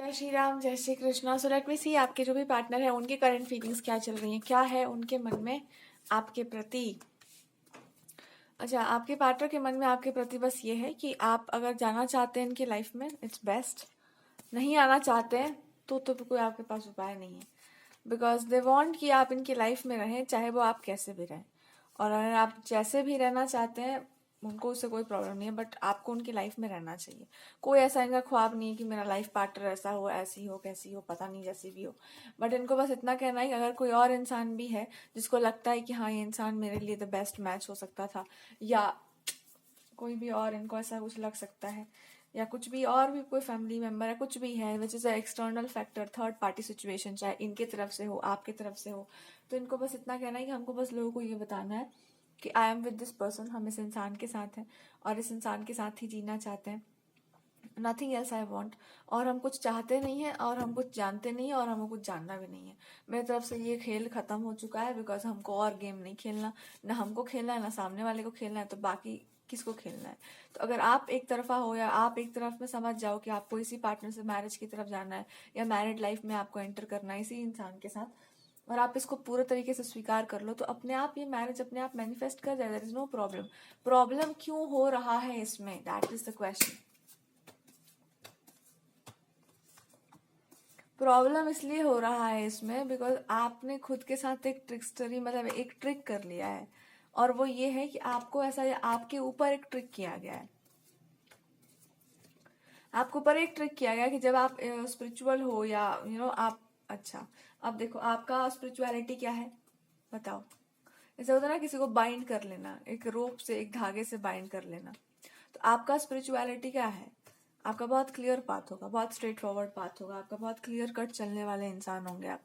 जय श्री राम, जय Shri Krishna. So let me see आपके जो भी पार्टनर है उनकी करंट फीलिंग्स क्या चल रही हैं, क्या है उनके मन में आपके प्रति। अच्छा, आपके पार्टनर के मन में आपके प्रति बस ये है कि आप अगर जाना चाहते हैं इनकी लाइफ में इट्स बेस्ट, नहीं आना चाहते हैं तो कोई आपके पास उपाय नहीं है। बिकॉज दे वॉन्ट कि आप इनकी लाइफ में रहें, चाहे वो आप कैसे भी रहें। और अगर आप जैसे भी रहना चाहते हैं उनको उससे कोई प्रॉब्लम नहीं है, बट आपको उनकी लाइफ में रहना चाहिए। कोई ऐसा इनका ख्वाब नहीं है कि मेरा लाइफ पार्टनर ऐसा हो, ऐसी हो, कैसी हो, पता नहीं, जैसी भी हो। बट इनको बस इतना कहना है कि अगर कोई और इंसान भी है जिसको लगता है कि हाँ ये इंसान मेरे लिए द बेस्ट मैच हो सकता था, या कोई भी और इनको ऐसा कुछ लग सकता है, या कुछ भी और भी कोई फैमिली मेम्बर है, कुछ भी है which is a external factor, third party situation, चाहे इनके तरफ से हो आपके तरफ से हो, तो इनको बस इतना कहना है कि हमको बस लोगों को ये बताना है कि I am with this person, हम इस इंसान के साथ हैं और इस इंसान के साथ ही जीना चाहते हैं, नथिंग एल्स आई वॉन्ट। और हम कुछ चाहते नहीं है और हम कुछ जानते नहीं है और हमको कुछ जानना भी नहीं है। मेरी तरफ से ये खेल खत्म हो चुका है, बिकॉज हमको और गेम नहीं खेलना, ना हमको खेलना है ना सामने वाले को खेलना है, तो बाकी किसको खेलना है। तो अगर आप एक तरफा हो या आप एक तरफ में समझ जाओ कि आपको इसी पार्टनर से मैरिज की तरफ जाना है या मैरिड लाइफ में आपको एंटर करना है इसी इंसान के साथ, और आप इसको पूरे तरीके से स्वीकार कर लो, तो अपने आप ये मैरिज अपने आप मैनिफेस्ट कर जाए। There is no problem. Problem क्यों हो रहा है इसमें, that is the question. Problem इसलिए हो रहा है इसमें बिकॉज आपने खुद के साथ एक ट्रिक्स्टरी, मतलब एक ट्रिक कर लिया है, और वो ये है कि आपको ऐसा, आपके ऊपर एक ट्रिक किया गया है, आपके ऊपर एक ट्रिक किया गया कि जब आप स्पिरिचुअल हो या आप, अच्छा अब देखो आपका स्पिरिचुअलिटी क्या है बताओ। ऐसा होता है ना किसी को बाइंड कर लेना, एक रोप से, एक धागे से बाइंड कर लेना। तो आपका स्पिरिचुअलिटी क्या है, आपका बहुत क्लियर पाथ होगा, बहुत स्ट्रेट फॉरवर्ड पाथ होगा, आपका बहुत क्लियर कट चलने वाले इंसान होंगे आप।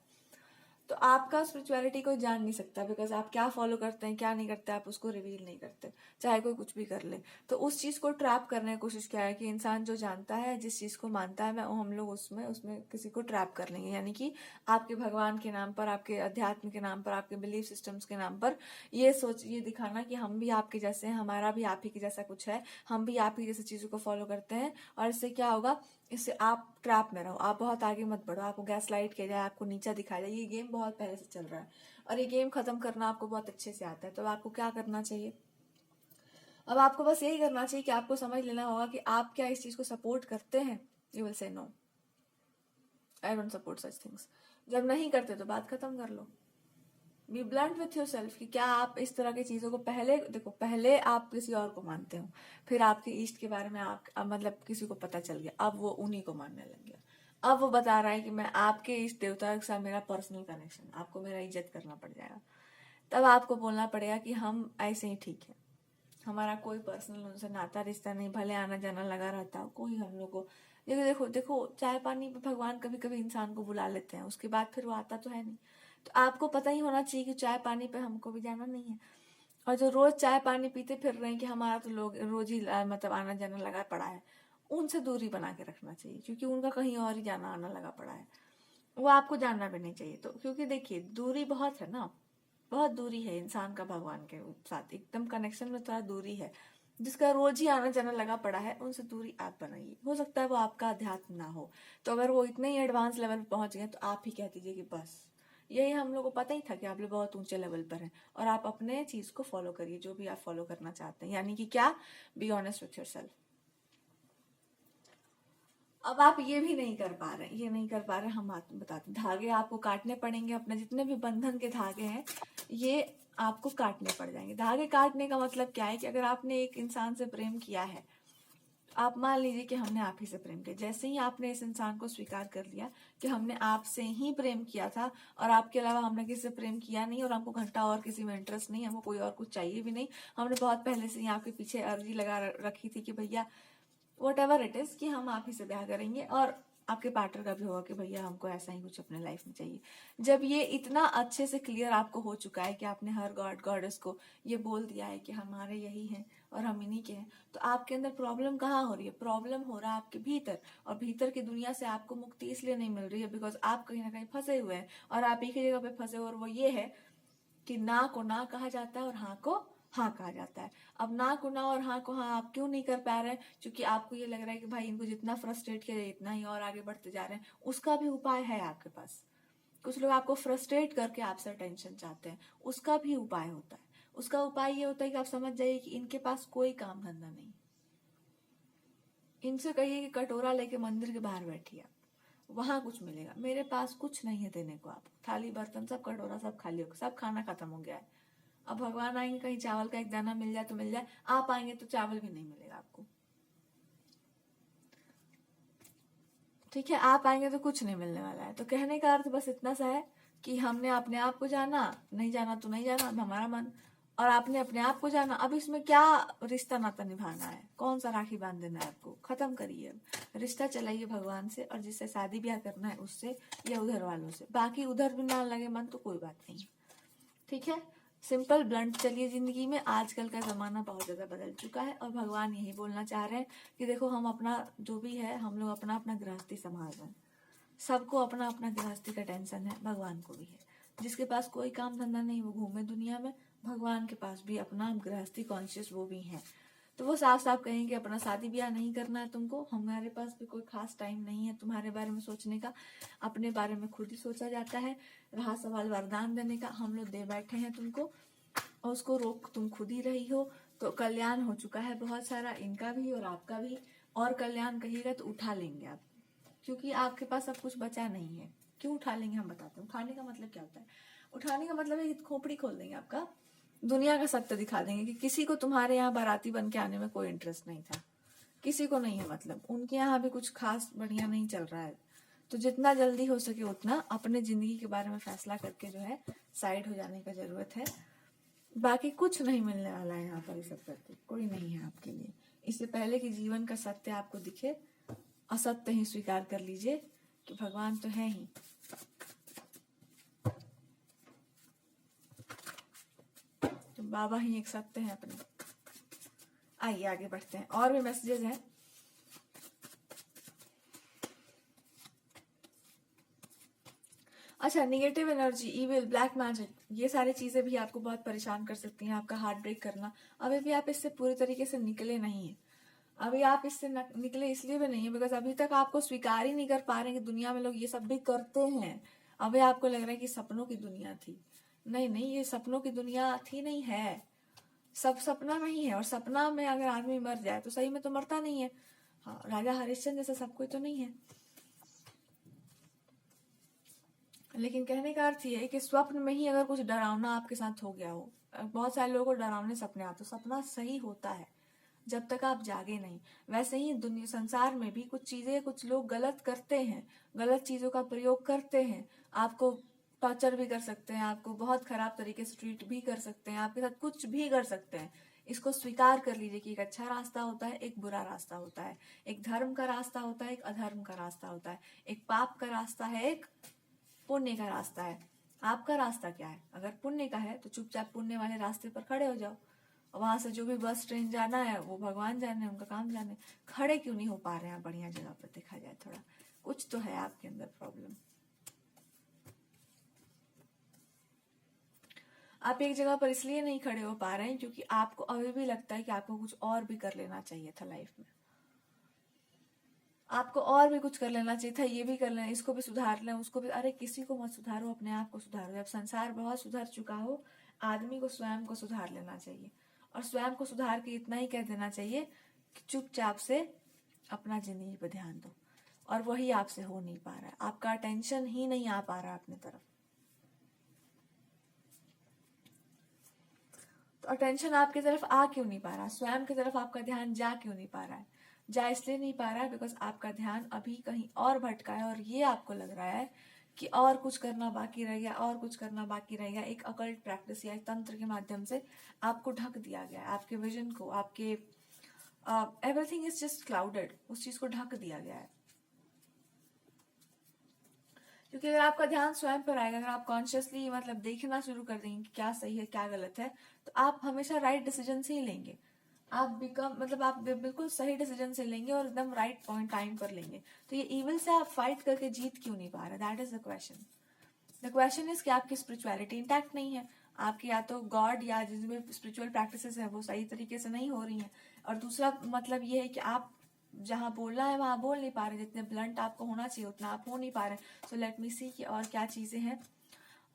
तो आपका स्पिरिचुअलिटी कोई जान नहीं सकता, बिकॉज आप क्या फॉलो करते हैं क्या नहीं करते आप उसको रिवील नहीं करते, चाहे कोई कुछ भी कर ले। तो उस चीज को ट्रैप करने की कोशिश क्या है कि इंसान जो जानता है, जिस चीज को मानता है, मैं हम लोग उसमें उसमें किसी को ट्रैप कर लेंगे, यानी कि आपके भगवान के नाम पर, आपके अध्यात्म के नाम पर, आपके बिलीफ सिस्टम्स के नाम पर ये सोच, ये दिखाना कि हम भी आपके जैसे हैं, हमारा भी आप ही के जैसा कुछ है, हम भी आप ही जैसी चीजों को फॉलो करते हैं। और इससे क्या होगा, इससे आप ट्रैप में रहो, आप बहुत आगे मत बढ़ो, आपको गैस लाइट किया जाए, आपको नीचा दिखाया जाए। ये गेम बहुत पहले से चल रहा है और ये गेम खत्म करना आपको बहुत अच्छे से आता है। तो आपको क्या करना चाहिए, अब आपको बस यही करना चाहिए कि आपको समझ लेना होगा कि आप क्या इस चीज को सपोर्ट करते हैं। You will say no, I don't support such things. जब नहीं करते तो बात खत्म कर लो। Be blunt with yourself कि क्या आप इस तरह की चीजों को, पहले देखो, पहले आप किसी और को मानते हो, फिर आपके ईस्ट के बारे में आप मतलब किसी को पता चल गया, अब वो उन्हीं को मानने लग गया। अब वो बता रहा है कि मैं आपके इष्ट देवता के साथ मेरा पर्सनल कनेक्शन, आपको मेरा इज्जत करना पड़ जाएगा। तब आपको बोलना पड़ेगा कि हम ऐसे ही ठीक है, हमारा कोई पर्सनल उनसे नाता रिश्ता नहीं, भले आना जाना लगा रहता हो, कोई हम लोग को, देखो देखो देखो, चाय पानी पे भगवान कभी कभी इंसान को बुला लेते हैं, उसके बाद फिर वो आता तो है नहीं। तो आपको पता ही होना चाहिए कि चाय पानी पे हमको भी जाना नहीं है। और जो रोज चाय पानी पीते फिर रहे हैं कि हमारा तो लोग रोज ही मतलब आना जाना लगा पड़ा है, उनसे दूरी बना के रखना चाहिए, क्योंकि उनका कहीं और ही जाना आना लगा पड़ा है, वो आपको जानना भी नहीं चाहिए। तो क्योंकि देखिए दूरी बहुत है ना, बहुत दूरी है इंसान का भगवान के साथ, एकदम कनेक्शन में थोड़ा दूरी है। जिसका रोज ही आना जाना लगा पड़ा है उनसे दूरी आप बनाइए। हो सकता है वो आपका अध्यात्म ना हो, तो अगर वो इतने ही एडवांस लेवल पर पहुंच गए तो आप ही कह दीजिए कि बस यही हम लोग को पता ही था कि आप लोग बहुत ऊंचे लेवल पर हैं, और आप अपने चीज को फॉलो करिए, जो भी आप फॉलो करना चाहते हैं, यानी कि क्या, बी ऑनेस्ट विथ योरसेल्फ। अब आप ये भी नहीं कर पा रहे, ये नहीं कर पा रहे, हम आपको बताते हैं, धागे आपको काटने पड़ेंगे, अपने जितने भी बंधन के धागे हैं ये आपको काटने पड़ जाएंगे। धागे काटने का मतलब क्या है कि अगर आपने एक इंसान से प्रेम किया है, आप मान लीजिए कि हमने आप ही से प्रेम किया, जैसे ही आपने इस इंसान को स्वीकार कर लिया कि हमने आपसे ही प्रेम किया था और आपके अलावा हमने किसी से प्रेम किया नहीं, और हमको घंटा और किसी में इंटरेस्ट नहीं, हमको कोई और कुछ चाहिए भी नहीं, हमने बहुत पहले से ही आपके पीछे अर्जी लगा रखी थी कि भैया वट एवर इट इज कि हम आप ही से ब्याह करेंगे, और आपके पार्टनर का भी होगा कि भैया हमको ऐसा ही कुछ अपने लाइफ में चाहिए। जब ये इतना अच्छे से क्लियर आपको हो चुका है कि आपने हर गॉड गॉडेस को ये बोल दिया है कि हमारे यही हैं और हम इन्हीं के हैं, तो आपके अंदर प्रॉब्लम कहाँ हो रही है, प्रॉब्लम हो रहा है आपके भीतर। और भीतर की दुनिया से आपको मुक्ति इसलिए नहीं मिल रही है बिकॉज आप कहीं ना कहीं फंसे हुए हैं, और आप एक ही जगह पे फंसे हो, और वो ये है कि ना को ना कहा जाता है और हाँ को हाँ कहा जाता है। अब ना को ना और हाँ को हाँ आप क्यों नहीं कर पा रहे हैं? क्योंकि आपको ये लग रहा है कि भाई इनको जितना फ्रस्ट्रेट किया जाए इतना ही और आगे बढ़ते जा रहे हैं। उसका भी उपाय है आपके पास। कुछ लोग आपको फ्रस्ट्रेट करके आपसे अटेंशन चाहते हैं, उसका भी उपाय होता है। उसका उपाय ये होता है कि आप समझ जाइए कि इनके पास कोई काम धंधा नहीं। इनसे कहिए कि कटोरा लेके मंदिर के बाहर बैठिए आप, वहां कुछ मिलेगा। मेरे पास कुछ नहीं है देने को, आप थाली बर्तन सब कटोरा सब खाली हो, सब खाना खत्म हो गया है। अब भगवान आएंगे, कहीं चावल का एक दाना मिल जाए तो मिल जाए, आप आएंगे तो चावल भी नहीं मिलेगा आपको। ठीक है, आप आएंगे तो कुछ नहीं मिलने वाला है। तो कहने का अर्थ बस इतना सा है कि हमने अपने आप को जाना, नहीं जाना तो नहीं जाना, हमारा मन, और आपने अपने आप को जाना। अब इसमें क्या रिश्ता नाता निभाना है, कौन सा राखी बांध देना है आपको, खत्म करिए। रिश्ता चलाइए भगवान से, और जिससे शादी ब्याह करना है उससे, या उधर वालों से। बाकी उधर भी ना लगे मन तो कोई बात नहीं। ठीक है, सिंपल ब्लंट चलिए जिंदगी में। आजकल का जमाना बहुत ज्यादा बदल चुका है, और भगवान यही बोलना चाह रहे हैं कि देखो हम अपना जो भी है, हम लोग अपना अपना गृहस्थी संभाल रहे हैं। सबको अपना अपना गृहस्थी का टेंशन है, भगवान को भी है। जिसके पास कोई काम धंधा नहीं वो घूमे दुनिया में, भगवान के पास भी अपना गृहस्थी कॉन्शियस वो भी है। तो वो साफ साफ कहेंगे अपना शादी ब्याह नहीं करना है तुमको, हमारे पास भी कोई खास टाइम नहीं है तुम्हारे बारे में सोचने का, अपने बारे में खुद ही सोचा जाता है। रहा सवाल वरदान देने का, हम लोग दे बैठे हैं तुमको, और उसको रोक तुम खुद ही रही हो। तो कल्याण हो चुका है बहुत सारा, इनका भी और आपका भी। और कल्याण कहिएगा तो उठा लेंगे आप, क्योंकि आपके पास अब कुछ बचा नहीं है। क्यों उठा लेंगे हम बताते हैं। उठाने का मतलब क्या होता है? उठाने का मतलब है कि खोपड़ी खोल देंगे आपका, दुनिया का सत्य दिखा देंगे कि किसी को तुम्हारे यहाँ बाराती बन के आने में कोई इंटरेस्ट नहीं था, किसी को नहीं है, मतलब उनके यहाँ भी कुछ खास बढ़िया नहीं चल रहा है। तो जितना जल्दी हो सके उतना अपने जिंदगी के बारे में फैसला करके जो है साइड हो जाने का जरूरत है। बाकी कुछ नहीं मिलने वाला है यहाँ पर, ये सब करके कोई नहीं है आपके लिए। इससे पहले कि जीवन का सत्य आपको दिखे, असत्य ही स्वीकार कर लीजिए कि भगवान तो है ही। तो बाबा ही एक सत्य है अपने। आइए आगे बढ़ते हैं, और भी मैसेजेस हैं। अच्छा, negative energy, evil, black magic, ये सारी चीजें भी आपको बहुत परेशान कर सकती हैं, आपका हार्ट ब्रेक करना। अभी भी आप इससे पूरी तरीके से निकले नहीं है। अभी आप इससे निकले इसलिए भी नहीं है बिकॉज अभी तक आपको स्वीकार ही नहीं कर पा रहे हैं कि दुनिया में लोग ये सब भी करते हैं। अभी आपको लग रहा है कि सपनों की दुनिया थी। नहीं नहीं, ये सपनों की दुनिया थी नहीं है, सब सपना नहीं है। और सपना में अगर आदमी मर जाए तो सही में तो मरता नहीं है। हाँ, राजा हरिश्चंद्र जैसा सब कोई तो नहीं है। लेकिन कहने का अर्थ ये है कि स्वप्न में ही अगर कुछ डरावना आपके साथ हो गया हो, बहुत सारे लोगों को डरावने सपने आते, सपना सही होता है जब तक आप जागे नहीं। वैसे ही दुनिया संसार में भी कुछ चीजें कुछ लोग गलत करते हैं, गलत चीजों का प्रयोग करते हैं, आपको टॉर्चर भी कर सकते हैं, आपको बहुत खराब तरीके से ट्रीट भी कर सकते हैं, आपके साथ कुछ भी कर सकते हैं। इसको स्वीकार कर लीजिए कि एक अच्छा रास्ता होता है, एक बुरा रास्ता होता है, एक धर्म का रास्ता होता है, एक अधर्म का रास्ता होता है, एक पाप का रास्ता है, एक पुण्य का रास्ता है। आपका रास्ता क्या है? अगर पुण्य का है तो चुपचाप पुण्य वाले रास्ते पर खड़े हो जाओ। वहां से जो भी बस ट्रेन जाना है वो भगवान जाने, उनका काम जाने। खड़े क्यों नहीं हो पा रहे हैं बढ़िया जगह पर? देखा जाए थोड़ा कुछ तो है आपके अंदर प्रॉब्लम। आप एक जगह पर इसलिए नहीं खड़े हो पा रहे हैं क्योंकि आपको अभी भी लगता है कि आपको कुछ और भी कर लेना चाहिए था लाइफ में, आपको और भी कुछ कर लेना चाहिए था, ये भी कर लेना, इसको भी सुधार लें, उसको भी। अरे किसी को मत सुधारो, अपने आप को सुधारो। जब संसार बहुत सुधर चुका हो, आदमी को स्वयं को सुधार लेना चाहिए। और स्वयं को सुधार के इतना ही कह देना चाहिए कि चुपचाप से अपना जिंदगी पर ध्यान दो। और वही आपसे हो नहीं पा रहा है, आपका अटेंशन ही नहीं आ पा रहा है अपनी तरफ। तो अटेंशन आपकी तरफ आ क्यों नहीं पा रहा? स्वयं की तरफ आपका ध्यान जा क्यों नहीं पा रहा है? जा इसलिए नहीं पा रहा है बिकॉज आपका ध्यान अभी कहीं और भटका है, और ये आपको लग रहा है कि और कुछ करना बाकी रह गया, और कुछ करना बाकी रह गया। एक अकल्ट प्रैक्टिस या एक तंत्र के माध्यम से आपको ढक दिया गया है, आपके विजन को, आपके एवरीथिंग इज जस्ट क्लाउडेड, उस चीज को ढक दिया गया है। क्योंकि अगर आपका ध्यान स्वयं पर आएगा, अगर आप कॉन्शियसली मतलब देखना शुरू कर देंगे कि क्या सही है क्या गलत है, तो आप हमेशा राइट डिसीजन से ही लेंगे। आप आप बिल्कुल सही डिसीजन से लेंगे और एकदम राइट पॉइंट टाइम पर लेंगे। तो ये इविल से आप फाइट करके जीत क्यों नहीं पा रहे? That is the question. The question is कि आपकी स्पिरिचुअलिटी इंटैक्ट नहीं है, आपकी या तो गॉड या जिसमें स्पिरिचुअल प्रैक्टिसेस है वो सही तरीके से नहीं हो रही हैं, और दूसरा मतलब ये है कि आप जहाँ बोलना है वहां बोल नहीं पा रहे, जितने ब्लंट आपको होना चाहिए उतना आप हो नहीं पा रहे। सो लेट मी सी कि और क्या चीजें हैं।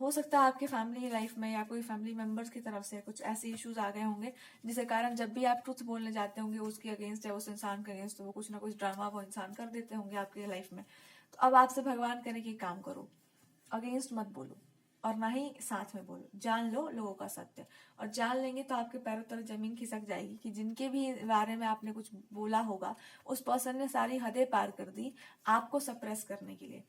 हो सकता है आपके फैमिली लाइफ में या कोई फैमिली मेंबर्स की तरफ से कुछ ऐसे इश्यूज आ गए होंगे जिसके कारण जब भी आप ट्रुथ बोलने जाते होंगे उसके अगेंस्ट या उस इंसान के अगेंस्ट, तो वो कुछ ना कुछ ड्रामा वो इंसान कर देते होंगे आपकी लाइफ में। तो अब आपसे भगवान करे कि काम करो, अगेंस्ट मत बोलो और ना ही साथ में बोलो, जान लो लोगों का सत्य। और जान लेंगे तो आपके पैरों तले जमीन खिसक जाएगी कि जिनके भी बारे में आपने कुछ बोला होगा उस पर्सन ने सारी हदें पार कर दी आपको सप्रेस करने के लिए,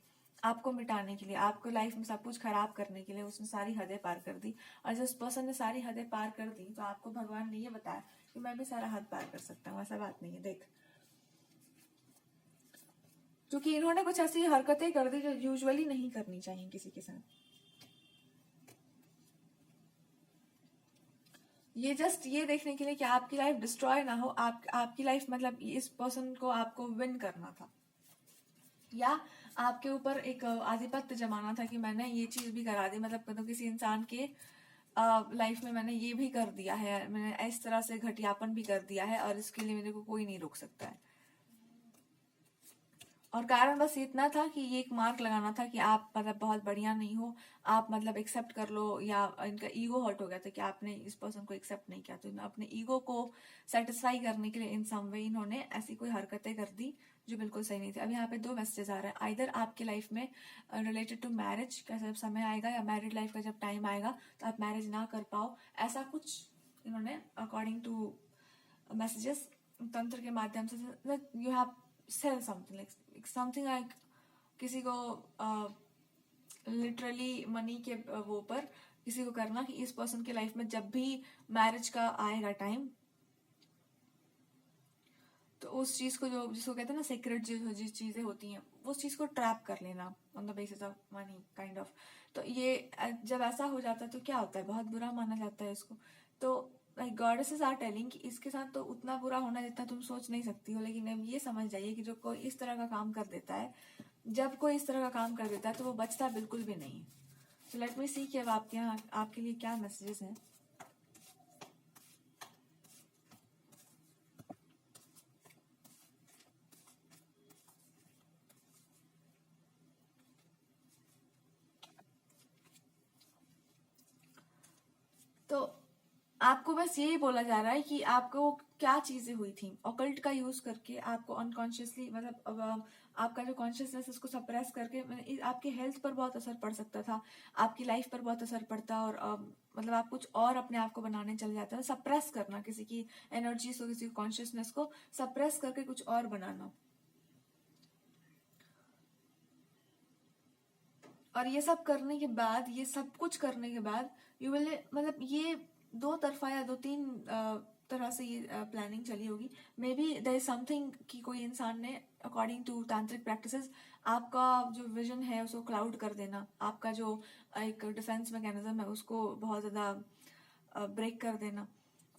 आपको मिटाने के लिए, आपको लाइफ में सब कुछ खराब करने के लिए उसने सारी हदें पार कर दी। और जिस पर्सन ने सारी हदें पार कर दी तो आपको भगवान ने ये बताया कि मैं भी सारा हद पार कर सकता हूँ। ऐसा बात नहीं है, देख, क्योंकि इन्होंने कुछ ऐसी हरकतें कर दी जो यूजुअली नहीं करनी चाहिए किसी के साथ। ये जस्ट ये देखने के लिए कि आपकी लाइफ डिस्ट्रॉय ना हो, आपकी लाइफ मतलब इस पर्सन को आपको विन करना था, या आपके ऊपर एक आधिपत्य जमाना था कि मैंने ये चीज भी करा दी, मतलब किसी इंसान के लाइफ में मैंने ये भी कर दिया है, मैंने इस तरह से घटियापन भी कर दिया है और इसके लिए मेरे को कोई नहीं रोक सकता है। और कारण बस इतना था कि ये एक मार्क लगाना था कि आप मतलब बहुत बढ़िया नहीं हो, आप मतलब एक्सेप्ट कर लो, या इनका ईगो हर्ट हो गया था कि आपने इस पर्सन को एक्सेप्ट नहीं किया, तो अपने ईगो को सेटिस्फाई करने के लिए इन सम वे इन्होंने ऐसी कोई हरकतें कर दी जो बिल्कुल सही नहीं थी। अब यहाँ पे दो मैसेजेस आ रहे हैं, आइदर आपके लाइफ में रिलेटेड टू मैरिज का जब समय आएगा या मैरिड लाइफ का जब टाइम आएगा तो आप मैरिज ना कर पाओ, ऐसा कुछ इन्होंने अकॉर्डिंग टू मैसेजेस तंत्र के माध्यम से you have sell something like किसी को लिटरली मनी के वो पर किसी को करना कि इस पर्सन के लाइफ में जब भी मैरिज का आएगा टाइम तो उस चीज को जो जिसको कहते हैं ना सीक्रेट जिस चीजें होती हैं उस चीज को ट्रैप कर लेना on the basis of money kind of. तो ये जब ऐसा हो जाता है तो क्या होता है, बहुत बुरा माना जाता है इसको। तो लाइक गॉडेसेस आर टेलिंग कि इसके साथ तो उतना बुरा होना जितना तुम सोच नहीं सकती हो, लेकिन अब ये समझ जाइए कि जो कोई इस तरह का काम कर देता है, जब कोई इस तरह का काम कर देता है तो वो बचता बिल्कुल भी नहीं। तो लेट मी सी कि अब आपके यहाँ आपके लिए क्या मैसेजेस हैं। तो आपको बस यही बोला जा रहा है कि आपको क्या चीजें हुई थी ऑकल्ट का यूज करके, आपको अनकॉन्शियसली मतलब आपका जो कॉन्शियसनेस उसको सप्रेस करके आपके हेल्थ पर बहुत असर पड़ सकता था, आपकी लाइफ पर बहुत असर पड़ता, और मतलब आप कुछ और अपने आप को बनाने चले जाते हैं। सप्रेस करना किसी की एनर्जीज को, किसी कॉन्शियसनेस को सप्रेस करके कुछ और बनाना, और ये सब करने के बाद, ये सब कुछ करने के बाद यू विल मतलब ये दो तरफा या दो तीन तरह से ये प्लानिंग चली होगी। Maybe there is something कि कोई इंसान ने अकॉर्डिंग टू तांत्रिक प्रैक्टिसेस आपका जो विजन है उसको क्लाउड कर देना, आपका जो एक डिफेंस मैकेनिज्म है उसको बहुत ज्यादा ब्रेक कर देना।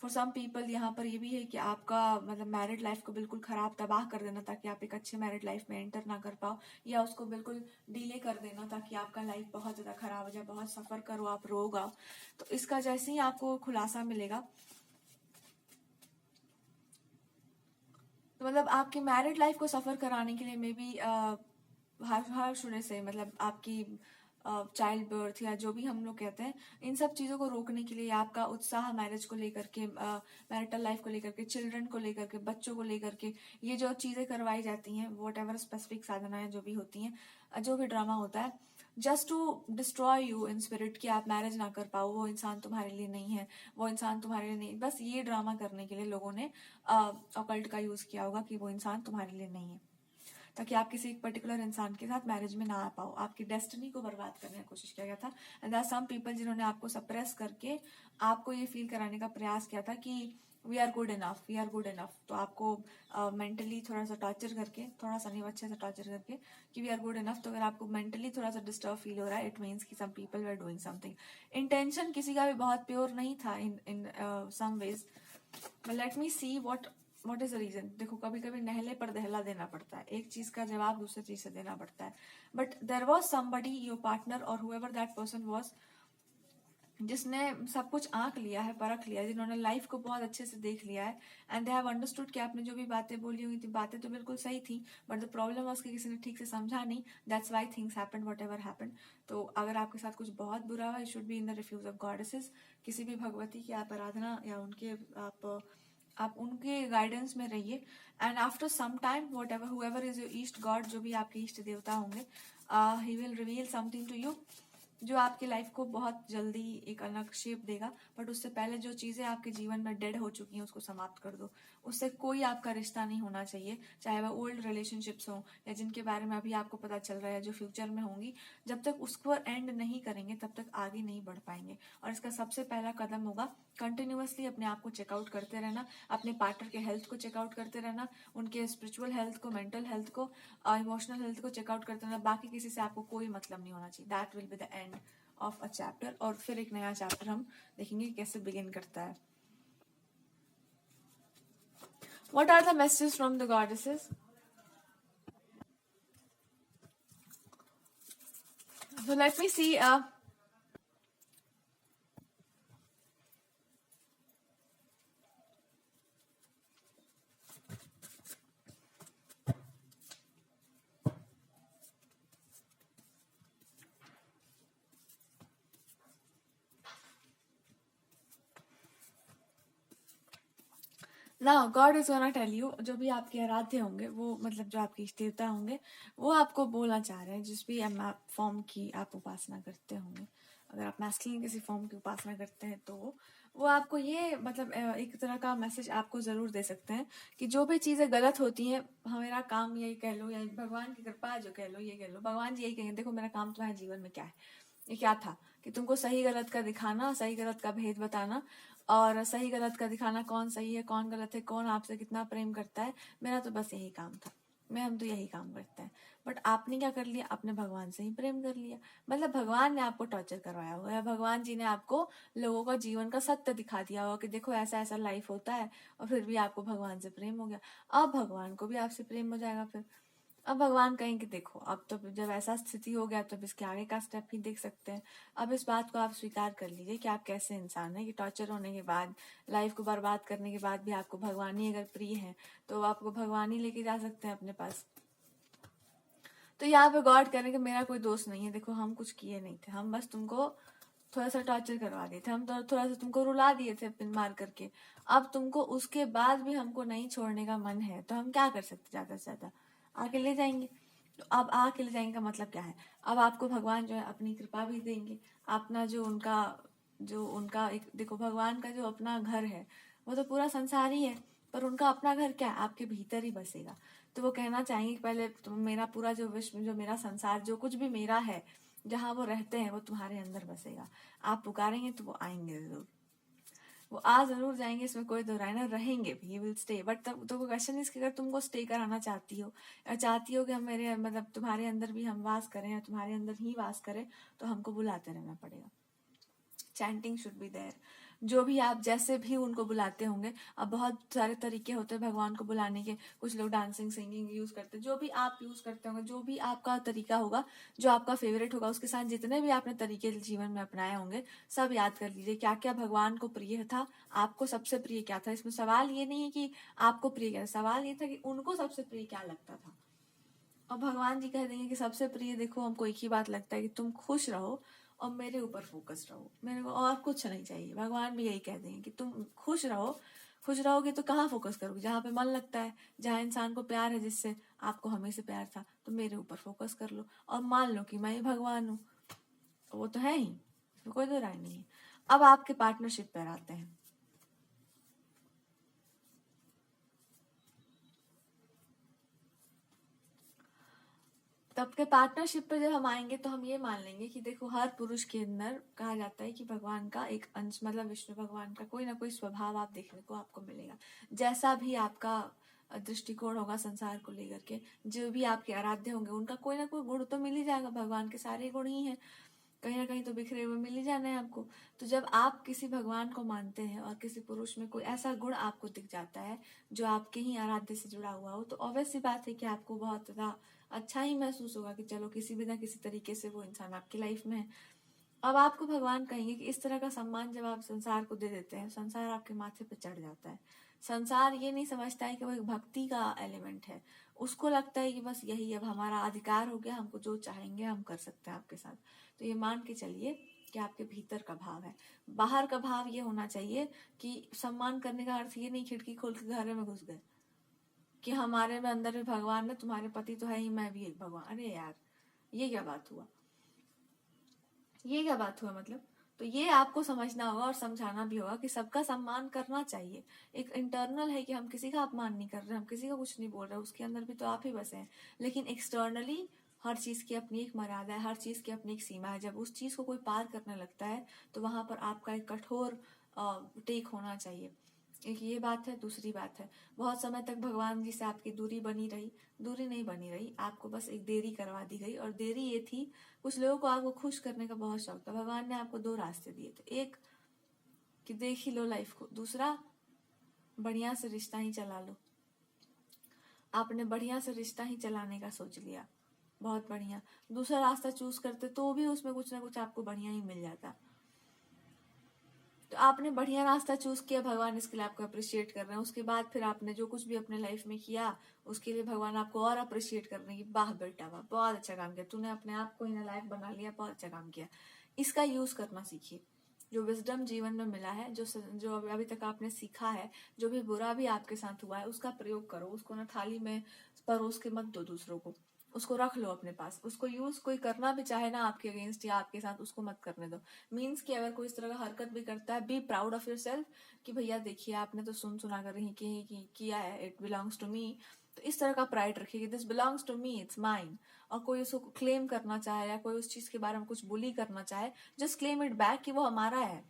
फॉर सम पीपल यहाँ पर ये भी है कि आपका मतलब मैरिड लाइफ को बिल्कुल खराब तबाह कर देना ताकि आप एक अच्छे मैरिड लाइफ में एंटर ना कर पाओ, या उसको बिल्कुल डिले कर देना ताकि आपका लाइफ बहुत ज्यादा खराब हो जाए, बहुत सफर करो, आप रो गाओ। तो इसका जैसे ही आपको खुलासा मिलेगा तो मतलब आपकी मैरिड लाइफ को सफर कराने के लिए मे बी हर शुरू से मतलब आपकी चाइल्ड बर्थ या जो भी हम लोग कहते हैं इन सब चीज़ों को रोकने के लिए, आपका उत्साह मैरिज को लेकर के, मैरिटल लाइफ को लेकर के, चिल्ड्रन को लेकर के, बच्चों को लेकर के, ये जो चीज़ें करवाई जाती हैं वॉट एवर स्पेसिफिक साधनाएं जो भी होती हैं, जो भी ड्रामा होता है, just to destroy you in spirit कि आप मैरिज ना कर पाओ, वो इंसान तुम्हारे लिए नहीं है, वो इंसान तुम्हारे लिए नहीं, बस ये ड्रामा करने के लिए लोगों ने ऑकल्ट का यूज किया होगा कि वो इंसान तुम्हारे लिए नहीं है, ताकि आप किसी एक पर्टिकुलर इंसान के साथ मैरिज में ना आ पाओ, आपकी डेस्टिनी को बर्बाद करने की कोशिश किया गया था। And there are some people जिन्होंने आपको सप्रेस करके आपको ये फील कराने का प्रयास किया था कि we are good enough, we are good enough. तो आपको मेंटली थोड़ा सा टॉर्चर करके, थोड़ा सा नहीं अच्छे से टॉर्चर करके कि वी आर गुड इनफ। तो अगर आपको मेंटली थोड़ा सा डिस्टर्ब फील हो रहा है, इट मीन्स कि some people were doing something. Intention किसी का भी बहुत प्योर नहीं था in some ways. Let me see what is the reason. देखो कभी कभी नहले पर दहला देना पड़ता है, एक चीज का जवाब दूसरी चीज से देना पड़ता है। But there was somebody your partner और हुएवर दैट पर्सन वॉज, जिसने सब कुछ आंक लिया है, परख लिया है, जिन्होंने लाइफ को बहुत अच्छे से देख लिया है, एंड दे हैव अंडरस्टूड कि आपने जो भी बातें बोली हुई थी, बातें तो बिल्कुल सही थी, बट द प्रॉब्लम वाज कि किसी ने ठीक से समझा नहीं, that's why things happened what ever happened. तो अगर आपके साथ कुछ बहुत बुरा हुआ, you should be in the refuse of goddesses. किसी भी भगवती की आप आराधना या उनके आप उनके गाइडेंस में रहिए, and after some time whatever however is your ईस्ट गॉड, जो भी आपके इष्ट देवता होंगे, he will reveal something to you जो आपकी लाइफ को बहुत जल्दी एक अलग शेप देगा। बट उससे पहले जो चीजें आपके जीवन में डेड हो चुकी हैं उसको समाप्त कर दो। उससे कोई आपका रिश्ता नहीं होना चाहिए, चाहे वह ओल्ड रिलेशनशिप्स हो या जिनके बारे में अभी आपको पता चल रहा है जो फ्यूचर में होंगी। जब तक उसको एंड नहीं करेंगे तब तक आगे नहीं बढ़ पाएंगे। और इसका सबसे पहला कदम होगा कंटिन्यूअसली अपने आप को चेकआउट करते रहना, अपने पार्टनर के हेल्थ को चेकआउट करते रहना, उनके स्पिरिचुअल हेल्थ को, मेंटल हेल्थ को, इमोशनल हेल्थ को चेकआउट करते रहना। बाकी किसी से आपको कोई मतलब नहीं होना चाहिए। That will be the end of a chapter. और फिर एक नया चैप्टर हम देखेंगे कैसे बिगिन करता है। What are the messages from the goddesses? So let me see. Now God is gonna tell you, जो भी आपके आराध्य होंगे वो मतलब जो आपके इष्ट देवता होंगे वो आपको बोलना चाह रहे हैं, जिस भी फॉर्म की आप उपासना करते होंगे। अगर आप मैस्कुलिन किसी फॉर्म की उपासना करते हैं तो वो आपको ये मतलब एक तरह का मैसेज आपको जरूर दे सकते हैं कि जो भी चीजें गलत होती हैं, मेरा काम यही कह लो या भगवान की कृपा जो कह लो, ये कह लो, भगवान जी यही कहेंगे देखो मेरा काम तुम्हारे जीवन में क्या है, ये क्या था कि तुमको सही गलत का दिखाना, सही गलत का भेद बताना, और सही गलत का दिखाना, कौन सही है कौन गलत है, कौन आपसे कितना प्रेम करता है। मेरा तो बस यही काम था, हम तो यही काम करते हैं। बट आपने क्या कर लिया, आपने भगवान से ही प्रेम कर लिया। मतलब भगवान ने आपको टॉर्चर करवाया हुआ है, भगवान जी ने आपको लोगों का जीवन का सत्य दिखा दिया होगा कि देखो ऐसा ऐसा लाइफ होता है, और फिर भी आपको भगवान से प्रेम हो गया। अब भगवान को भी आपसे प्रेम हो जाएगा। फिर अब भगवान कहेंगे देखो अब तो जब ऐसा स्थिति हो गया तो अब इसके आगे का स्टेप ही देख सकते हैं। अब इस बात को आप स्वीकार कर लीजिए कि आप कैसे इंसान हैं, कि टॉर्चर होने के बाद, लाइफ को बर्बाद करने के बाद भी आपको भगवान ही अगर प्रिय है तो आपको भगवान ही लेके जा सकते हैं अपने पास। तो यहाँ पे गॉड कह रहे कि मेरा कोई दोष नहीं है, देखो हम कुछ किए नहीं थे, हम बस तुमको थोड़ा सा टॉर्चर करवा दिए थे, हम तो थोड़ा सा तुमको रुला दिए थे पिन मार करके। अब तुमको उसके बाद भी हमको नहीं छोड़ने का मन है तो हम क्या कर सकते, ज्यादा से ज्यादा आके ले जाएंगे। तो अब आके ले जाएंगे का मतलब क्या है, अब आपको भगवान जो है अपनी कृपा भी देंगे। अपना जो उनका एक देखो, भगवान का जो अपना घर है वो तो पूरा संसार ही है, पर उनका अपना घर क्या है, आपके भीतर ही बसेगा। तो वो कहना चाहेंगे कि पहले तुम मेरा पूरा जो विश्व, जो मेरा संसार, जो कुछ भी मेरा है, जहाँ वो रहते हैं वो तुम्हारे अंदर बसेगा। आप पुकारेंगे तो वो आएंगे जरूर, वो आ जरूर जाएंगे, इसमें कोई दो राय ना, रहेंगे भी, विल स्टे। बट तब तो क्वेश्चन इज कि अगर तुमको स्टे कराना चाहती हो या चाहती हो कि हम मेरे मतलब तुम्हारे अंदर भी हम वास करें या तुम्हारे अंदर ही वास करें, तो हमको बुलाते रहना पड़ेगा। Chanting should be there. जो भी आप जैसे भी उनको बुलाते होंगे, अब बहुत सारे तरीके होते हैं भगवान को बुलाने के, कुछ लोग डांसिंग सिंगिंग यूज करते हैं, जो भी आप यूज करते होंगे, जो भी आपका तरीका होगा, जो आपका फेवरेट होगा, उसके साथ जितने भी आपने तरीके जीवन में अपनाए होंगे सब याद कर लीजिए क्या क्या भगवान को प्रिय था, आपको सबसे प्रिय क्या था। इसमें सवाल ये नहीं है कि आपको प्रिय क्या, सवाल ये था कि उनको सबसे प्रिय क्या लगता था। और भगवान जी कह देंगे कि सबसे प्रिय देखो हमको एक ही बात लगता है कि तुम खुश रहो और मेरे ऊपर फोकस रहो, मेरे को और कुछ नहीं चाहिए। भगवान भी यही कह देंगे कि तुम खुश रहो, खुश रहोगे तो कहाँ फोकस करोगे, जहाँ पे मन लगता है, जहाँ इंसान को प्यार है, जिससे आपको हमें से प्यार था, तो मेरे ऊपर फोकस कर लो और मान लो कि मैं ही भगवान हूँ। वो तो है ही, इसमें कोई दो राय नहीं है। अब आपके पार्टनरशिप पर आते हैं। तब के पार्टनरशिप पे जब हम आएंगे तो हम ये मान लेंगे कि देखो हर पुरुष के अंदर कहा जाता है कि भगवान का एक अंश, मतलब विष्णु भगवान का कोई ना कोई स्वभाव आप देखने को आपको मिलेगा। जैसा भी आपका दृष्टिकोण होगा संसार को लेकर के, जो भी आपके आराध्य होंगे उनका कोई ना कोई गुण तो मिल ही जाएगा। भगवान के सारे गुण ही हैं, कहीं ना कहीं तो बिखरे हुए मिल ही जाना है आपको। तो जब आप किसी भगवान को मानते हैं और किसी पुरुष में कोई ऐसा गुण आपको दिख जाता है जो आपके ही आराध्य से जुड़ा हुआ हो, तो ऑब्वियस सी बात है कि आपको बहुत ज्यादा अच्छा ही महसूस होगा कि चलो किसी भी ना किसी तरीके से वो इंसान आपकी लाइफ में है। अब आपको भगवान कहेंगे कि इस तरह का सम्मान जब आप संसार को दे देते हैं, संसार आपके माथे पे चढ़ जाता है। संसार ये नहीं समझता है कि वो एक भक्ति का एलिमेंट है, उसको लगता है कि बस यही अब हमारा अधिकार हो गया, हमको जो चाहेंगे हम कर सकते हैं आपके साथ। तो ये मान के चलिए कि आपके भीतर का भाव है। बाहर का भाव ये होना चाहिए कि सम्मान करने का अर्थ ये नहीं खिड़की खोल के घर में घुस गए कि हमारे में अंदर में भगवान है, तुम्हारे पति तो है ही, मैं भी एक भगवान। अरे यार, ये क्या बात हुआ, ये क्या बात हुआ मतलब। तो ये आपको समझना होगा और समझाना भी होगा कि सबका सम्मान करना चाहिए। एक इंटरनल है कि हम किसी का अपमान नहीं कर रहे, हम किसी का कुछ नहीं बोल रहे, उसके अंदर भी तो आप ही बसे हैं। लेकिन एक्सटर्नली हर चीज की अपनी एक मर्यादा है, हर चीज की अपनी एक सीमा है। जब उस चीज को कोई पार करने लगता है तो वहां पर आपका एक कठोर टेक होना चाहिए। एक ये बात है। दूसरी बात है, बहुत समय तक भगवान जी से आपकी दूरी बनी रही, दूरी नहीं बनी रही, आपको बस एक देरी करवा दी गई। और देरी ये थी, कुछ लोगों को आपको खुश करने का बहुत शौक था। भगवान ने आपको दो रास्ते दिए थे, एक कि देख ही लो लाइफ को, दूसरा बढ़िया से रिश्ता ही चला लो। आपने बढ़िया से रिश्ता ही चलाने का सोच लिया, बहुत बढ़िया। दूसरा रास्ता चूज करते तो भी उसमें कुछ ना कुछ आपको बढ़िया ही मिल जाता। तो आपने बढ़िया रास्ता चूज किया, भगवान इसके लिए आपको अप्रिशिएट कर रहे हैं। उसके बाद फिर आपने जो कुछ भी अपने लाइफ में किया उसके लिए भगवान आपको और अप्रिशिएट कर रहे हैं कि वाह बेटा वाह, बहुत अच्छा काम किया तूने, अपने आप को इन लायक बना लिया, बहुत अच्छा काम किया। इसका यूज करना सीखिए। जो विजडम जीवन में मिला है, जो अभी तक आपने सीखा है, जो भी बुरा भी आपके साथ हुआ है, उसका प्रयोग करो। उसको ना थाली में परोस के मत दो दूसरों को, उसको रख लो अपने पास। उसको यूज कोई करना भी चाहे ना आपके अगेंस्ट या आपके साथ, उसको मत करने दो। मीन्स कि अगर कोई इस तरह का हरकत भी करता है, be proud of your self कि भैया देखिए आपने तो सुना कर ही किया है, इट बिलोंग्स टू मी। तो इस तरह का प्राइड रखिए कि this belongs to me, it's mine. और कोई उसको क्लेम करना चाहे या कोई उस चीज के बारे में कुछ बुली करना चाहे, जस्ट क्लेम इट बैक कि वो हमारा है।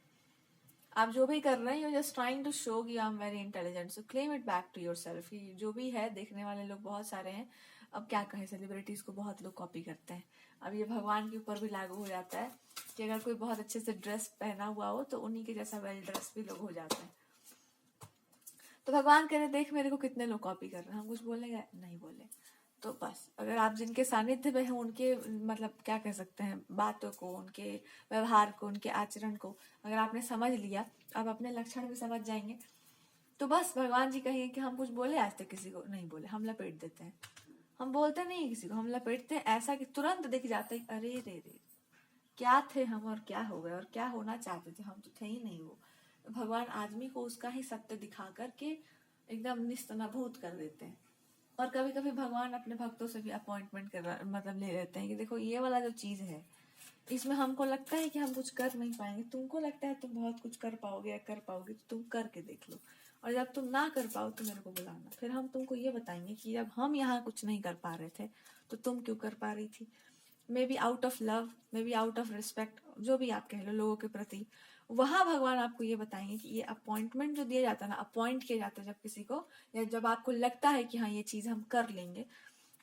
आप जो भी कर रहे हैं, you just trying to show कि I am very intelligent, so claim it back to yourself. जो भी है, देखने वाले लोग बहुत सारे हैं, अब क्या कहें, सेलिब्रिटीज को बहुत लोग कॉपी करते हैं। अब ये भगवान के ऊपर भी लागू हो जाता है कि अगर कोई बहुत अच्छे से ड्रेस पहना हुआ हो तो उन्हीं के जैसा वेल ड्रेस भी लोग हो जाते हैं। तो भगवान कह रहे देख मेरे को कितने लोग कॉपी कर रहे हैं, हम कुछ बोलेंगे नहीं बोले। तो बस अगर आप जिनके सानिध्य में हैं उनके मतलब क्या कह सकते हैं, बातों को, उनके व्यवहार को, उनके आचरण को अगर आपने समझ लिया, आप अपने लक्षण भी समझ जाएंगे। तो बस भगवान जी कहिए कि हम कुछ बोले आज तक किसी को नहीं बोले, हम लपेट देते हैं। हम बोलते नहीं किसी को, हम लपेटते हैं ऐसा कि तुरंत दिख जाता है अरे रे रे क्या थे हम और क्या हो गए और क्या होना चाहते थे, हम तो थे ही नहीं वो। भगवान आदमी को उसका ही सत्य दिखा करके एकदम निस्तनाभूत कर देते हैं। और कभी कभी भगवान अपने भक्तों से भी अपॉइंटमेंट कर मतलब ले लेते हैं कि देखो ये वाला जो चीज है, इसमें हमको लगता है कि हम कुछ कर नहीं पाएंगे, तुमको लगता है तुम बहुत कुछ कर पाओगे या कर पाओगे, तो तुम करके देख लो। और जब तुम ना कर पाओ तो मेरे को बुलाना, फिर हम तुमको ये बताएंगे कि जब हम यहाँ कुछ नहीं कर पा रहे थे तो तुम क्यों कर पा रही थी। May be out of love, may be out of respect, जो भी आप कह लो लोगों के प्रति, वहां भगवान आपको ये बताएंगे कि ये अपॉइंटमेंट जो दिया जाता है ना, अपॉइंट किया जाता है जब किसी को, या जब आपको लगता है कि हाँ ये चीज हम कर लेंगे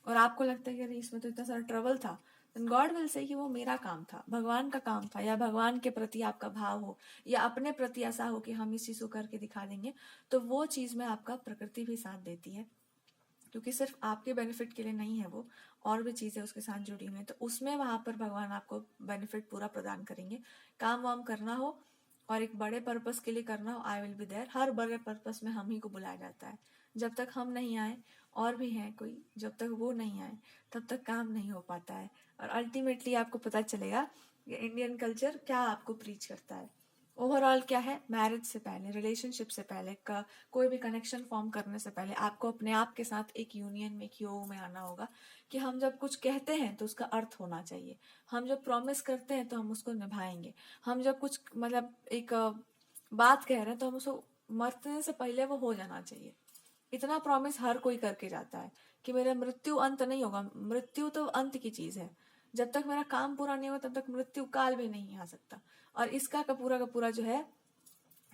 और आपको लगता है कि अरे इसमें तो इतना सारा ट्रबल था, गॉड विल से कि वो मेरा काम था, भगवान का काम था, या भगवान के प्रति आपका भाव हो या अपने प्रति ऐसा हो कि हम इस चीज को करके दिखा देंगे, तो वो चीज में आपका प्रकृति भी साथ देती है। क्योंकि सिर्फ आपके बेनिफिट के लिए नहीं है वो, और भी चीजें उसके साथ जुड़ी हुई है, तो उसमें वहां पर भगवान आपको बेनिफिट पूरा प्रदान करेंगे। काम वाम करना हो और एक बड़े पर्पस के लिए करना हो, आई विल बी देयर। हर बड़े पर्पस में हम ही को बुलाया जाता है। जब तक हम नहीं आए, और भी हैं कोई, जब तक वो नहीं आए तब तक काम नहीं हो पाता है। और अल्टीमेटली आपको पता चलेगा कि इंडियन कल्चर क्या आपको प्रीच करता है। ओवरऑल क्या है, मैरिज से पहले, रिलेशनशिप से पहले, का कोई भी कनेक्शन फॉर्म करने से पहले आपको अपने आप के साथ एक यूनियन में, एक योग में आना होगा कि हम जब कुछ कहते हैं तो उसका अर्थ होना चाहिए। हम जब प्रॉमिस करते हैं तो हम उसको निभाएंगे। हम जब कुछ मतलब एक बात कह रहे हैं तो हम उसको मरने से पहले वो हो जाना चाहिए। इतना प्रॉमिस हर कोई करके जाता है कि मेरा मृत्यु अंत नहीं होगा। मृत्यु तो अंत की चीज है, जब तक मेरा काम पूरा नहीं होगा तब तक मृत्यु काल भी नहीं आ सकता। और इसका का पूरा जो है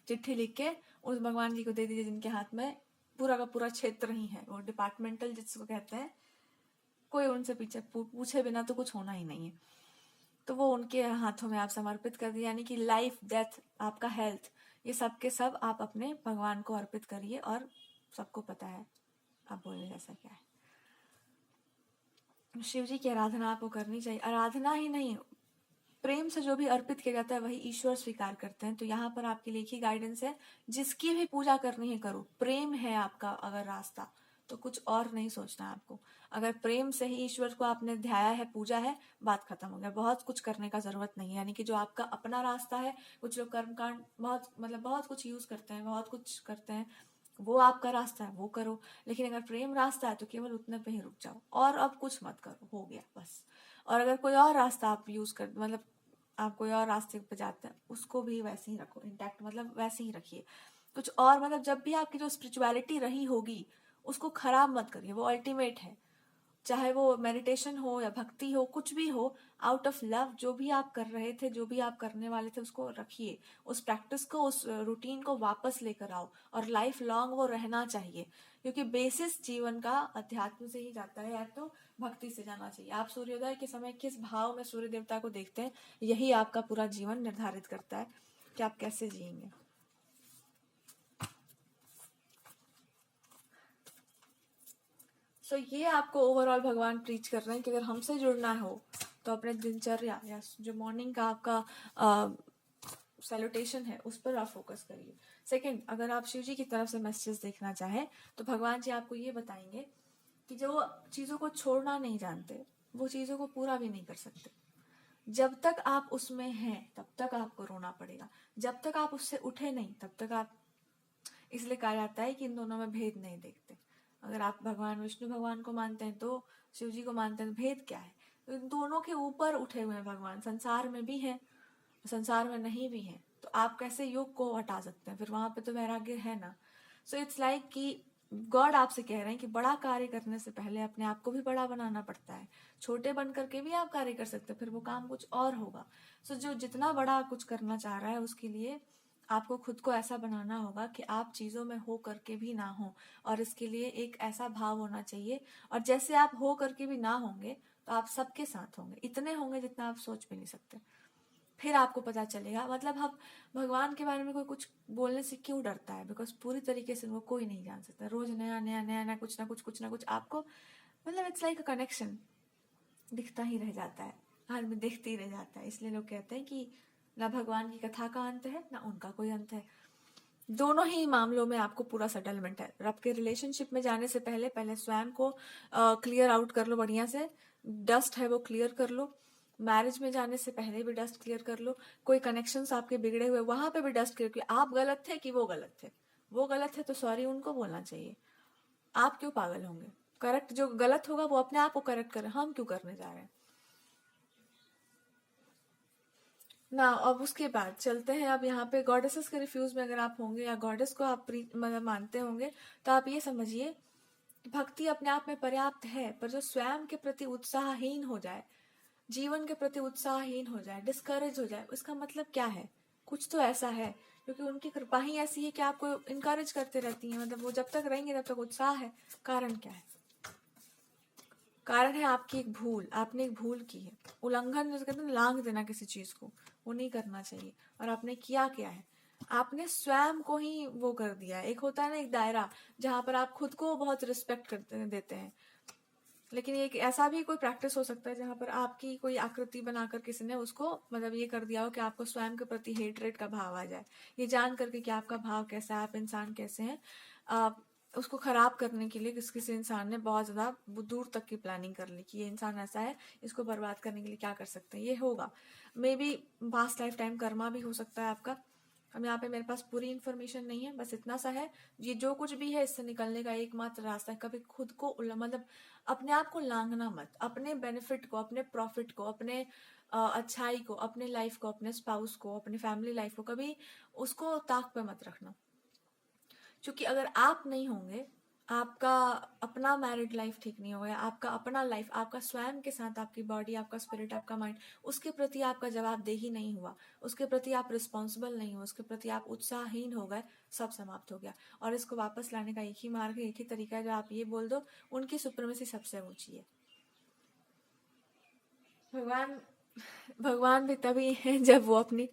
चिट्ठी लिख के उस भगवान जी को दे दीजिए जिनके हाथ में पूरा का पूरा क्षेत्र ही है, वो डिपार्टमेंटल जिसको कहते हैं, कोई उनसे पीछे पूछे बिना तो कुछ होना ही नहीं है, तो वो उनके हाथों में आप समर्पित कर दिए। यानी कि लाइफ, डेथ, आपका हेल्थ, ये सब के सब आप अपने भगवान को अर्पित करिए। और सबको पता है आप बोलने जैसा क्या है। शिव जी की आराधना आपको करनी चाहिए। आराधना ही नहीं, प्रेम से जो भी अर्पित किया जाता है वही ईश्वर स्वीकार करते हैं। तो यहाँ पर आपके लिए एक ही गाइडेंस है, जिसकी भी पूजा करनी है करो, प्रेम है आपका अगर रास्ता तो कुछ और नहीं सोचना है आपको। अगर प्रेम से ही ईश्वर को आपने ध्याया है, पूजा है, बात खत्म हो गया, बहुत कुछ करने का जरूरत नहीं है। यानी कि जो आपका अपना रास्ता है, कुछ लोग कर्मकांड बहुत कुछ यूज करते हैं, बहुत कुछ करते हैं, वो आपका रास्ता है, वो करो। लेकिन अगर प्रेम रास्ता है तो केवल उतने पे ही रुक जाओ और अब कुछ मत करो, हो गया बस। और अगर कोई और रास्ता आप यूज कर आप कोई और रास्ते पे जाते हैं, उसको भी वैसे ही रखो इंटैक्ट, वैसे ही रखिए। कुछ और जब भी आपकी जो स्पिरिचुअलिटी रही होगी उसको खराब मत करिए, वो अल्टीमेट है। चाहे वो मेडिटेशन हो या भक्ति हो, कुछ भी हो, आउट ऑफ लव जो भी आप कर रहे थे, जो भी आप करने वाले थे, उसको रखिए, उस प्रैक्टिस को, उस रूटीन को वापस लेकर आओ और लाइफ लॉन्ग वो रहना चाहिए। क्योंकि बेसिस जीवन का अध्यात्म से ही जाता है या तो भक्ति से जाना चाहिए। आप सूर्योदय के समय किस भाव में सूर्य देवता को देखते हैं, यही आपका पूरा जीवन निर्धारित करता है कि आप कैसे जिएंगे। ये आपको ओवरऑल भगवान प्रीच कर रहे हैं कि अगर हमसे जुड़ना हो तो अपने दिनचर्या या जो मॉर्निंग का आपका सैल्यूटेशन है उस पर आप फोकस करिए। सेकंड, अगर आप शिव जी की तरफ से मैसेजेस देखना चाहें तो भगवान जी आपको ये बताएंगे कि जो चीजों को छोड़ना नहीं जानते वो चीजों को पूरा भी नहीं कर सकते। जब तक आप उसमें हैं तब तक आपको रोना पड़ेगा, जब तक आप उससे उठे नहीं तब तक आप, इसलिए कहा जाता है कि इन दोनों में भेद नहीं देखते। अगर आप भगवान विष्णु भगवान को मानते हैं तो शिव जी को मानते हैं, भेद क्या है? तो इन दोनों के ऊपर उठे हुए हैं भगवान, संसार में भी हैं, संसार में नहीं भी हैं। तो आप कैसे योग को हटा सकते हैं? फिर वहां पे तो वैराग्य है ना। सो इट्स लाइक कि गॉड आपसे कह रहे हैं कि बड़ा कार्य करने से पहले अपने आप को भी बड़ा बनाना पड़ता है। छोटे बन करके भी आप कार्य कर सकते हैं, फिर वो काम कुछ और होगा। जो जितना बड़ा कुछ करना चाह रहा है उसके लिए आपको खुद को ऐसा बनाना होगा कि आप चीजों में हो करके भी ना हो, और इसके लिए एक ऐसा भाव होना चाहिए। और जैसे आप हो करके भी ना होंगे तो आप सबके साथ होंगे, इतने होंगे जितना आप सोच भी नहीं सकते। फिर आपको पता चलेगा, हम भगवान के बारे में कोई कुछ बोलने से क्यों डरता है? बिकॉज पूरी तरीके से वो कोई नहीं जान सकता। रोज नया नया नया नया कुछ ना कुछ आपको, इट्स लाइक अ कनेक्शन दिखता ही रह जाता है, आदमी देखते ही रह जाता है। इसलिए लोग कहते हैं कि ना भगवान की कथा का अंत है ना उनका कोई अंत है। दोनों ही मामलों में आपको पूरा सेटलमेंट है। आपके रिलेशनशिप में जाने से पहले पहले स्वयं को क्लियर आउट कर लो, बढ़िया से डस्ट है वो क्लियर कर लो। मैरिज में जाने से पहले भी डस्ट क्लियर कर लो। कोई कनेक्शंस आपके बिगड़े हुए वहां पे भी डस्ट क्लियर, कि आप गलत थे कि वो गलत थे। वो गलत है तो सॉरी उनको बोलना चाहिए, आप क्यों पागल होंगे? करेक्ट जो गलत होगा वो अपने आप को करेक्ट करें, हम क्यों करने जा रहे हैं ना। अब उसके बाद चलते हैं, अब यहाँ पे गॉडेसेस के रिफ्यूज में अगर आप होंगे या गॉडेस को आप मानते होंगे तो आप ये समझिए भक्ति अपने आप में पर्याप्त है, पर जो स्वयं के प्रति उत्साहहीन हो जाए, जीवन के प्रति उत्साहहीन हो जाए, डिस्करेज हो जाए, उसका मतलब क्या है? कुछ तो ऐसा है, क्योंकि उनकी कृपा ही ऐसी है कि आपको इनकरेज करते रहती है। वो जब तक रहेंगे तब तक उत्साह है। कारण क्या है? कारण है आपकी एक भूल, आपने एक भूल की है। उल्लंघन जैसे कहते हैं लांघ देना किसी चीज को, वो नहीं करना चाहिए। और आपने किया क्या है? आपने स्वयं को ही वो कर दिया है। एक होता है ना एक दायरा जहां पर आप खुद को बहुत रिस्पेक्ट करते देते हैं, लेकिन एक ऐसा भी कोई प्रैक्टिस हो सकता है जहां पर आपकी कोई आकृति बनाकर किसी ने उसको ये कर दिया हो कि आपको स्वयं के प्रति हेटरेट का भाव आ जाए। ये जान करके कि आपका भाव कैसा है, आप इंसान कैसे हैं, उसको खराब करने के लिए किसी इंसान ने बहुत ज्यादा दूर तक की प्लानिंग कर ली कि ये इंसान ऐसा है, इसको बर्बाद करने के लिए क्या कर सकते हैं। ये होगा may be past life time Karma भी हो सकता है आपका। अब यहाँ पे मेरे पास पूरी इन्फॉर्मेशन नहीं है, बस इतना सा है। ये जो कुछ भी है इससे निकलने का एकमात्र रास्ता है कभी खुद को अपने आप को लांघना मत। अपने बेनिफिट को, अपने प्रॉफिट को, अपने अच्छाई को, अपने लाइफ को, अपने स्पाउस को, अपने फैमिली लाइफ को कभी उसको ताक पे मत रखना। क्योंकि अगर आप नहीं होंगे, आपका अपना मैरिड लाइफ ठीक नहीं होगा, आपका अपना लाइफ, आपका स्वयं के साथ आपकी बॉडी, आपका स्पिरिट, आपका माइंड, उसके प्रति आपका जवाबदेही नहीं हुआ, उसके प्रति आप रिस्पॉन्सिबल नहीं हो, उसके प्रति आप उत्साहहीन हो गए, सब समाप्त हो गया। और इसको वापस लाने का एक ही मार्ग है, एक ही तरीका है, जो आप ये बोल दो उनकी सुप्रीमेसी सबसे ऊंची है। भगवान भगवान भी तभी है जब वो अपनी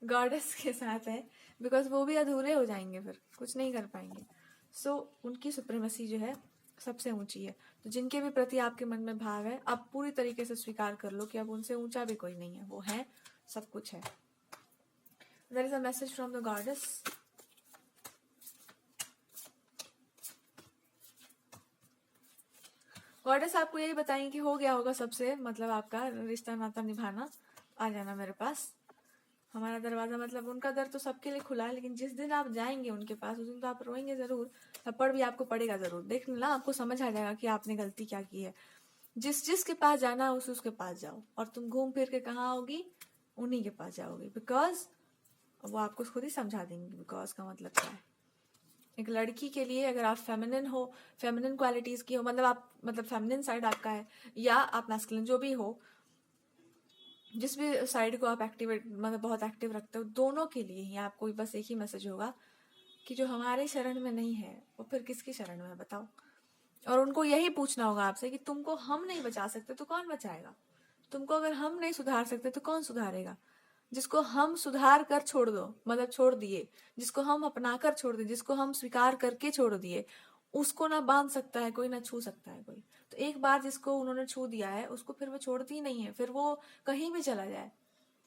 गॉडेस के साथ है, बिकॉज वो भी अधूरे हो जाएंगे, फिर कुछ नहीं कर पाएंगे। उनकी सुप्रीमेसी जो है सबसे ऊंची है। तो जिनके भी प्रति आपके मन में भाव है, आप पूरी तरीके से स्वीकार कर लो कि अब उनसे ऊंचा भी कोई नहीं है, वो है, सब कुछ है। There is a message from the goddess. Goddess आपको यही बताएंगे कि हो गया होगा सबसे, मतलब आपका रिश्ता नाता निभाना, आ जाना मेरे पास। हमारा दरवाजा, मतलब उनका दर तो सबके लिए खुला है, लेकिन जिस दिन आप जाएंगे उनके पास उस दिन तो आप रोएंगे जरूर, थप्पड़ भी आपको पड़ेगा जरूर। देख लेना, आपको समझ आ जाएगा कि आपने गलती क्या की है। जिसके पास जाना है उसके पास जाओ, और तुम घूम फिर के कहाँ आओगी, उन्हीं के पास जाओगी, बिकॉज वो आपको खुद ही समझा देंगे बिकॉज का मतलब क्या है। एक लड़की के लिए अगर आप फेमिनिन हो, फेमिनिन क्वालिटीज की हो, मतलब आप, मतलब फेमिनिन साइड आपका है, या आप मैस्कुलिन जो भी हो, जिस भी साइड को आप एक्टिवेट, मतलब बहुत एक्टिव रखते हो, दोनों के लिए ही आपको बस एक ही मैसेज होगा कि जो हमारे शरण में नहीं है वो फिर किसकी शरण में है, बताओ। और उनको यही पूछना होगा आपसे कि तुमको हम नहीं बचा सकते तो कौन बचाएगा, तुमको अगर हम नहीं सुधार सकते तो कौन सुधारेगा। जिसको हम सुधार कर छोड़ दो, मतलब छोड़ दिए, जिसको हम अपना कर छोड़ दिए, जिसको हम स्वीकार करके छोड़ दिए, उसको ना बांध सकता है कोई, ना छू सकता है कोई। तो एक बार जिसको उन्होंने छू दिया है उसको फिर वो छोड़ती ही नहीं है, फिर वो कहीं भी चला जाए,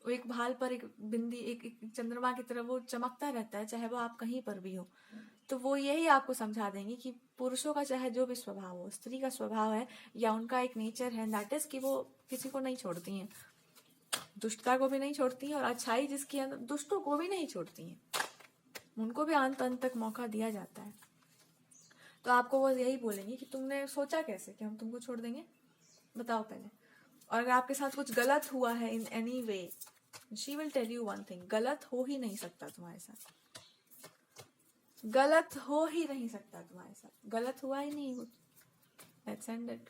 वो एक भाल पर एक बिंदी, एक चंद्रमा की तरह वो चमकता रहता है, चाहे वो आप कहीं पर भी हो। तो वो यही आपको समझा देंगे कि पुरुषों का चाहे जो भी स्वभाव हो, स्त्री का स्वभाव है या उनका एक नेचर है, दैट इज कि वो किसी को नहीं छोड़ती हैं, दुष्टता को भी नहीं छोड़ती हैं, और अच्छाई जिसकी अंदर, दुष्टों को भी नहीं छोड़ती हैं, उनको भी अंत तक मौका दिया जाता है। तो आपको वो यही बोलेंगे कि तुमने सोचा कैसे कि हम तुमको छोड़ देंगे, बताओ पहले। और अगर आपके साथ कुछ गलत हुआ है in any way, she will tell you one thing, गलत हो ही नहीं सकता तुम्हारे साथ, गलत हो ही नहीं सकता तुम्हारे साथ, गलत हुआ ही नहीं, लेट्स एंड इट।